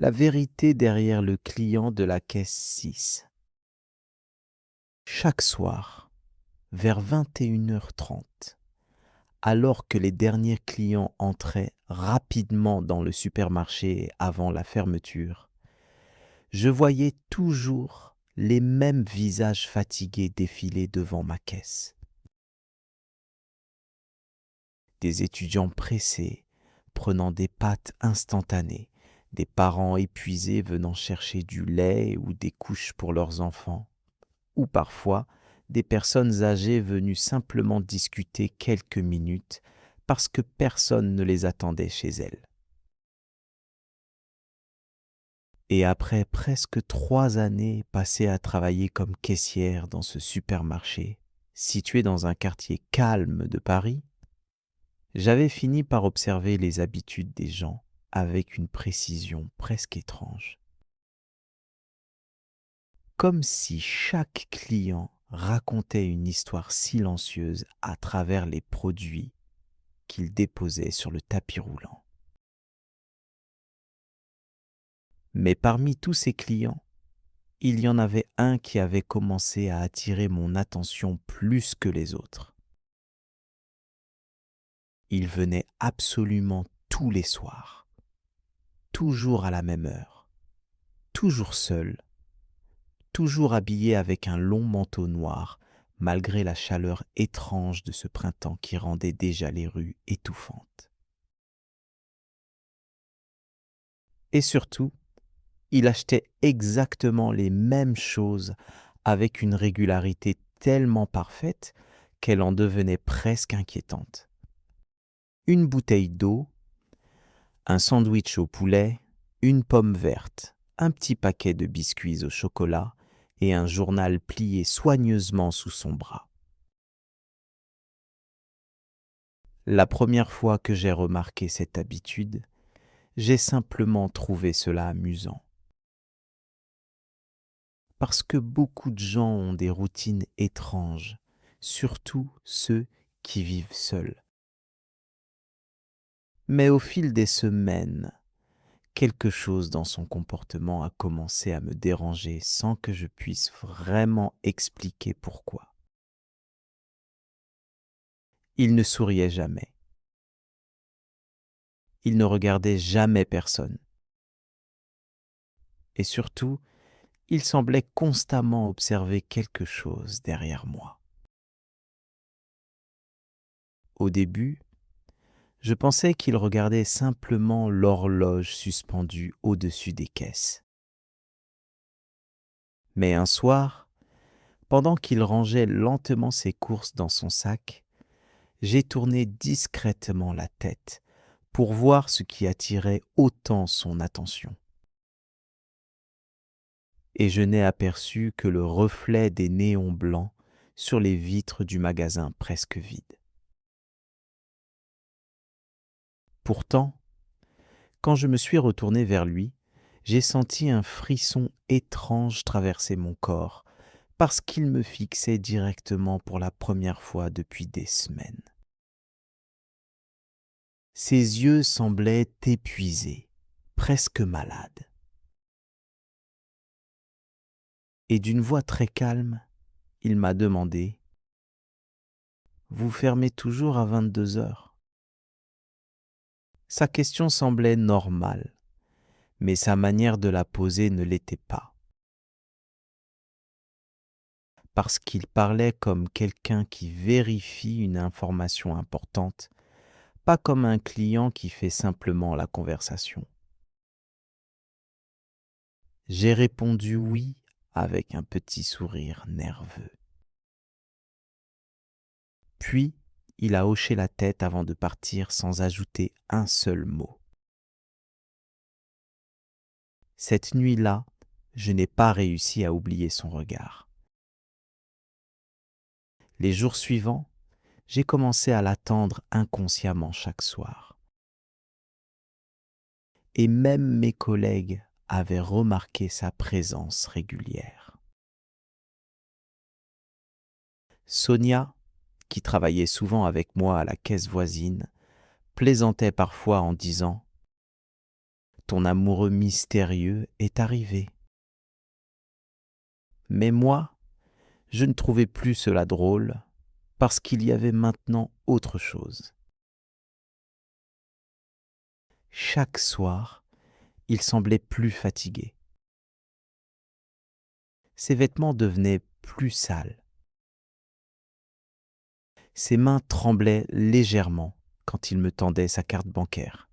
La vérité derrière le client de la caisse 6. Chaque soir, vers 21h30, alors que les derniers clients entraient rapidement dans le supermarché avant la fermeture, je voyais toujours les mêmes visages fatigués défiler devant ma caisse. Des étudiants pressés, prenant des pâtes instantanées, des parents épuisés venant chercher du lait ou des couches pour leurs enfants, ou parfois des personnes âgées venues simplement discuter quelques minutes parce que personne ne les attendait chez elles. Et après presque 3 années passées à travailler comme caissière dans ce supermarché, situé dans un quartier calme de Paris, j'avais fini par observer les habitudes des gens avec une précision presque étrange. Comme si chaque client racontait une histoire silencieuse à travers les produits qu'il déposait sur le tapis roulant. Mais parmi tous ces clients, il y en avait un qui avait commencé à attirer mon attention plus que les autres. Il venait absolument tous les soirs, toujours à la même heure, toujours seul, toujours habillé avec un long manteau noir, malgré la chaleur étrange de ce printemps qui rendait déjà les rues étouffantes. Et surtout, il achetait exactement les mêmes choses avec une régularité tellement parfaite qu'elle en devenait presque inquiétante. Une bouteille d'eau, un sandwich au poulet, une pomme verte, un petit paquet de biscuits au chocolat et un journal plié soigneusement sous son bras. La première fois que j'ai remarqué cette habitude, j'ai simplement trouvé cela amusant. Parce que beaucoup de gens ont des routines étranges, surtout ceux qui vivent seuls. Mais au fil des semaines, quelque chose dans son comportement a commencé à me déranger sans que je puisse vraiment expliquer pourquoi. Il ne souriait jamais. Il ne regardait jamais personne. Et surtout, il semblait constamment observer quelque chose derrière moi. Au début, je pensais qu'il regardait simplement l'horloge suspendue au-dessus des caisses. Mais un soir, pendant qu'il rangeait lentement ses courses dans son sac, j'ai tourné discrètement la tête pour voir ce qui attirait autant son attention. Et je n'ai aperçu que le reflet des néons blancs sur les vitres du magasin presque vide. Pourtant, quand je me suis retourné vers lui, j'ai senti un frisson étrange traverser mon corps parce qu'il me fixait directement pour la première fois depuis des semaines. Ses yeux semblaient épuisés, presque malades. Et d'une voix très calme, il m'a demandé : « Vous fermez toujours à 22 heures ?» Sa question semblait normale, mais sa manière de la poser ne l'était pas. Parce qu'il parlait comme quelqu'un qui vérifie une information importante, pas comme un client qui fait simplement la conversation. J'ai répondu oui avec un petit sourire nerveux. Puis, il a hoché la tête avant de partir sans ajouter un seul mot. Cette nuit-là, je n'ai pas réussi à oublier son regard. Les jours suivants, j'ai commencé à l'attendre inconsciemment chaque soir. Et même mes collègues avaient remarqué sa présence régulière. Sonia, qui travaillait souvent avec moi à la caisse voisine, plaisantait parfois en disant : « ton amoureux mystérieux est arrivé. Mais moi, je ne trouvais plus cela drôle parce qu'il y avait maintenant autre chose. Chaque soir, il semblait plus fatigué. Ses vêtements devenaient plus sales. Ses mains tremblaient légèrement quand il me tendait sa carte bancaire.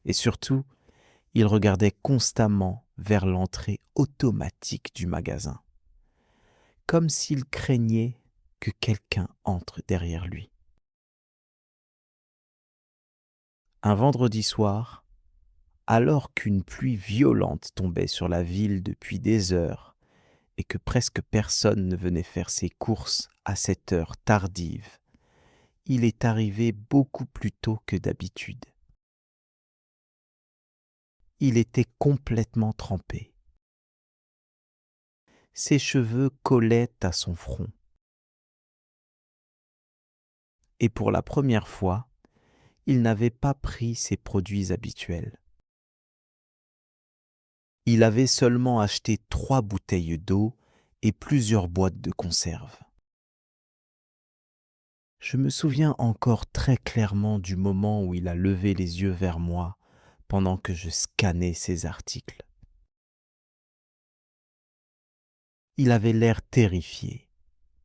Et surtout, il regardait constamment vers l'entrée automatique du magasin, comme s'il craignait que quelqu'un entre derrière lui. Un vendredi soir, alors qu'une pluie violente tombait sur la ville depuis des heures et que presque personne ne venait faire ses courses à cette heure tardive, il est arrivé beaucoup plus tôt que d'habitude. Il était complètement trempé. Ses cheveux collaient à son front. Et pour la première fois, il n'avait pas pris ses produits habituels. Il avait seulement acheté 3 bouteilles d'eau et plusieurs boîtes de conserve. Je me souviens encore très clairement du moment où il a levé les yeux vers moi pendant que je scannais ses articles. Il avait l'air terrifié,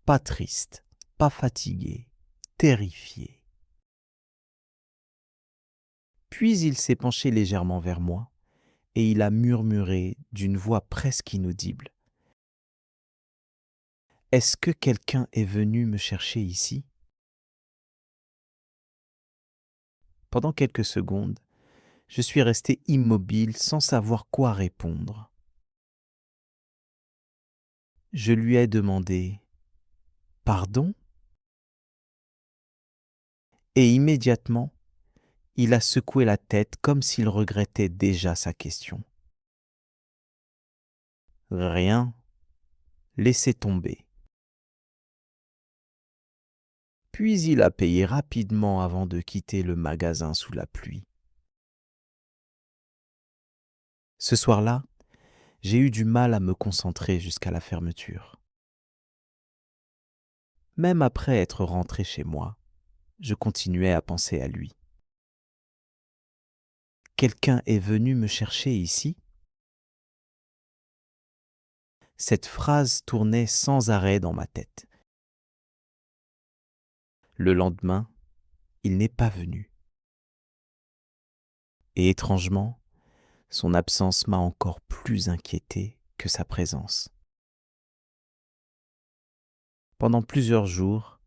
pas triste, pas fatigué, terrifié. Puis il s'est penché légèrement vers moi et il a murmuré d'une voix presque inaudible. « Est-ce que quelqu'un est venu me chercher ici ?» Pendant quelques secondes, je suis resté immobile sans savoir quoi répondre. Je lui ai demandé « Pardon ?» Et immédiatement, il a secoué la tête comme s'il regrettait déjà sa question. « Rien, laissez tomber. » Puis il a payé rapidement avant de quitter le magasin sous la pluie. Ce soir-là, j'ai eu du mal à me concentrer jusqu'à la fermeture. Même après être rentré chez moi, je continuais à penser à lui. Quelqu'un est venu me chercher ici ? Cette phrase tournait sans arrêt dans ma tête. Le lendemain, il n'est pas venu. Et étrangement, son absence m'a encore plus inquiété que sa présence. Pendant plusieurs jours,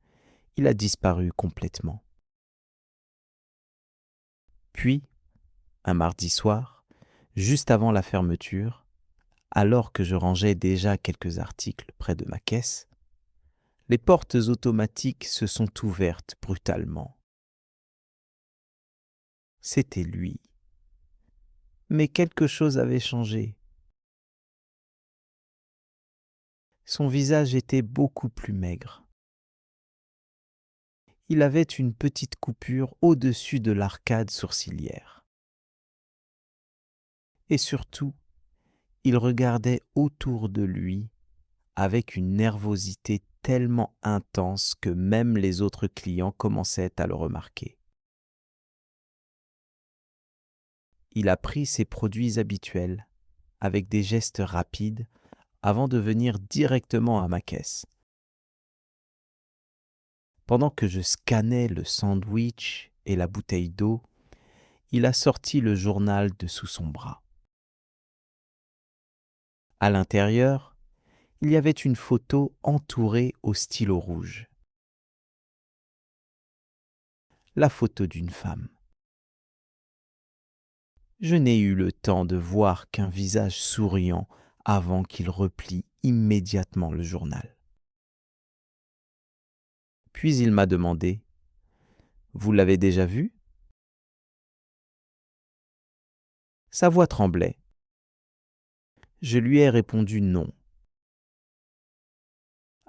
il a disparu complètement. Puis, un mardi soir, juste avant la fermeture, alors que je rangeais déjà quelques articles près de ma caisse, les portes automatiques se sont ouvertes brutalement. C'était lui. Mais quelque chose avait changé. Son visage était beaucoup plus maigre. Il avait une petite coupure au-dessus de l'arcade sourcilière. Et surtout, il regardait autour de lui avec une nervosité tellement intense que même les autres clients commençaient à le remarquer. Il a pris ses produits habituels avec des gestes rapides avant de venir directement à ma caisse. Pendant que je scannais le sandwich et la bouteille d'eau, il a sorti le journal de sous son bras. À l'intérieur, il y avait une photo entourée au stylo rouge. La photo d'une femme. Je n'ai eu le temps de voir qu'un visage souriant avant qu'il replie immédiatement le journal. Puis il m'a demandé « Vous l'avez déjà vu ?» Sa voix tremblait. Je lui ai répondu non.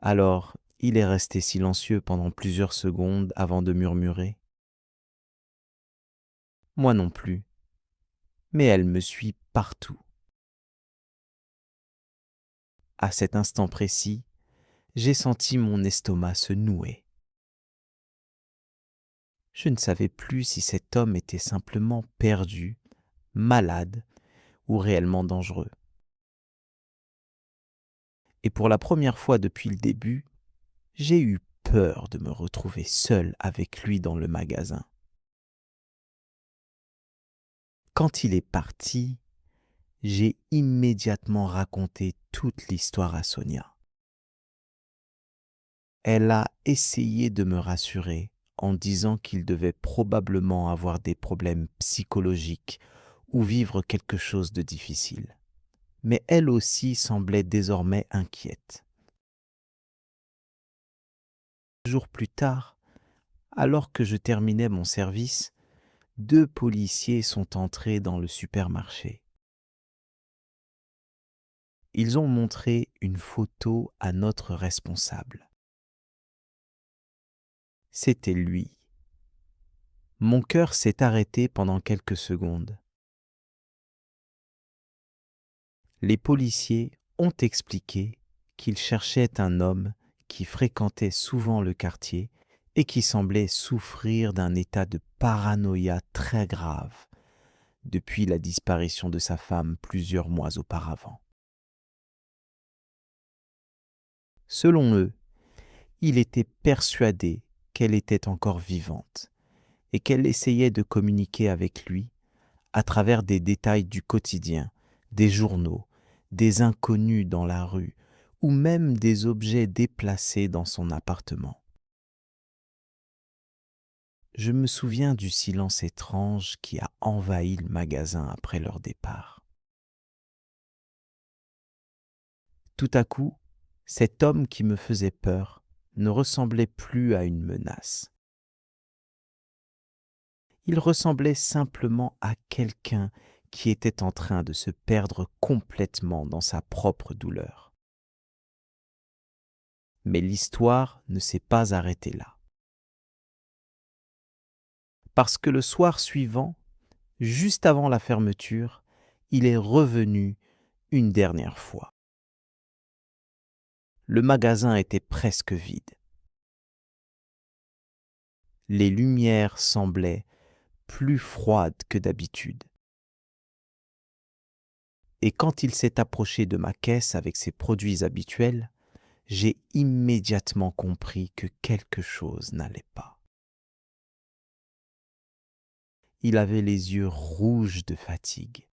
Alors, il est resté silencieux pendant plusieurs secondes avant de murmurer « Moi non plus, mais elle me suit partout. À cet instant précis, j'ai senti mon estomac se nouer. Je ne savais plus si cet homme était simplement perdu, malade ou réellement dangereux. Et pour la première fois depuis le début, j'ai eu peur de me retrouver seul avec lui dans le magasin. Quand il est parti, j'ai immédiatement raconté toute l'histoire à Sonia. Elle a essayé de me rassurer en disant qu'il devait probablement avoir des problèmes psychologiques ou vivre quelque chose de difficile. Mais elle aussi semblait désormais inquiète. 2 jours plus tard, alors que je terminais mon service, 2 policiers sont entrés dans le supermarché. Ils ont montré une photo à notre responsable. C'était lui. Mon cœur s'est arrêté pendant quelques secondes. Les policiers ont expliqué qu'ils cherchaient un homme qui fréquentait souvent le quartier et qui semblait souffrir d'un état de paranoïa très grave depuis la disparition de sa femme plusieurs mois auparavant. Selon eux, il était persuadé qu'elle était encore vivante et qu'elle essayait de communiquer avec lui à travers des détails du quotidien, des journaux, des inconnus dans la rue ou même des objets déplacés dans son appartement. Je me souviens du silence étrange qui a envahi le magasin après leur départ. Tout à coup, cet homme qui me faisait peur ne ressemblait plus à une menace. Il ressemblait simplement à quelqu'un qui était en train de se perdre complètement dans sa propre douleur. Mais l'histoire ne s'est pas arrêtée là. Parce que le soir suivant, juste avant la fermeture, il est revenu une dernière fois. Le magasin était presque vide. Les lumières semblaient plus froides que d'habitude. Et quand il s'est approché de ma caisse avec ses produits habituels, j'ai immédiatement compris que quelque chose n'allait pas. Il avait les yeux rouges de fatigue.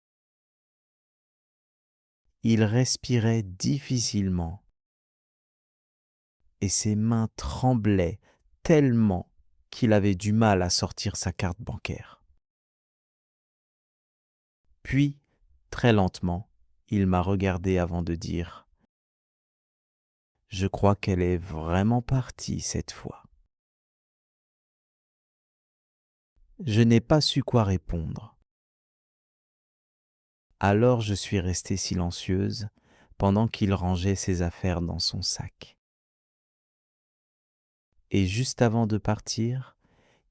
Il respirait difficilement et ses mains tremblaient tellement qu'il avait du mal à sortir sa carte bancaire. Puis, très lentement, il m'a regardé avant de dire « Je crois qu'elle est vraiment partie cette fois. » Je n'ai pas su quoi répondre. Alors je suis restée silencieuse pendant qu'il rangeait ses affaires dans son sac. Et juste avant de partir,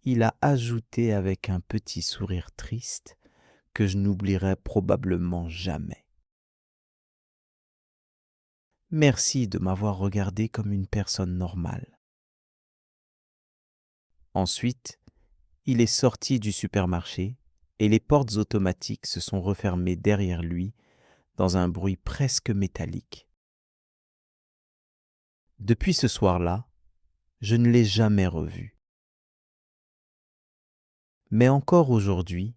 il a ajouté avec un petit sourire triste que je n'oublierai probablement jamais. Merci de m'avoir regardé comme une personne normale. Ensuite, il est sorti du supermarché et les portes automatiques se sont refermées derrière lui dans un bruit presque métallique. Depuis ce soir-là, je ne l'ai jamais revu. Mais encore aujourd'hui,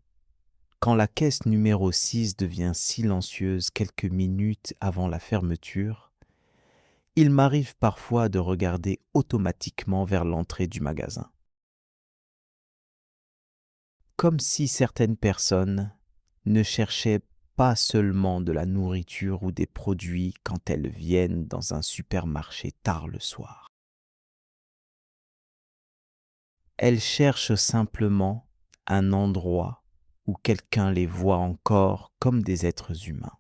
quand la caisse numéro 6 devient silencieuse quelques minutes avant la fermeture, il m'arrive parfois de regarder automatiquement vers l'entrée du magasin. Comme si certaines personnes ne cherchaient pas seulement de la nourriture ou des produits quand elles viennent dans un supermarché tard le soir. Elles cherchent simplement un endroit où quelqu'un les voit encore comme des êtres humains.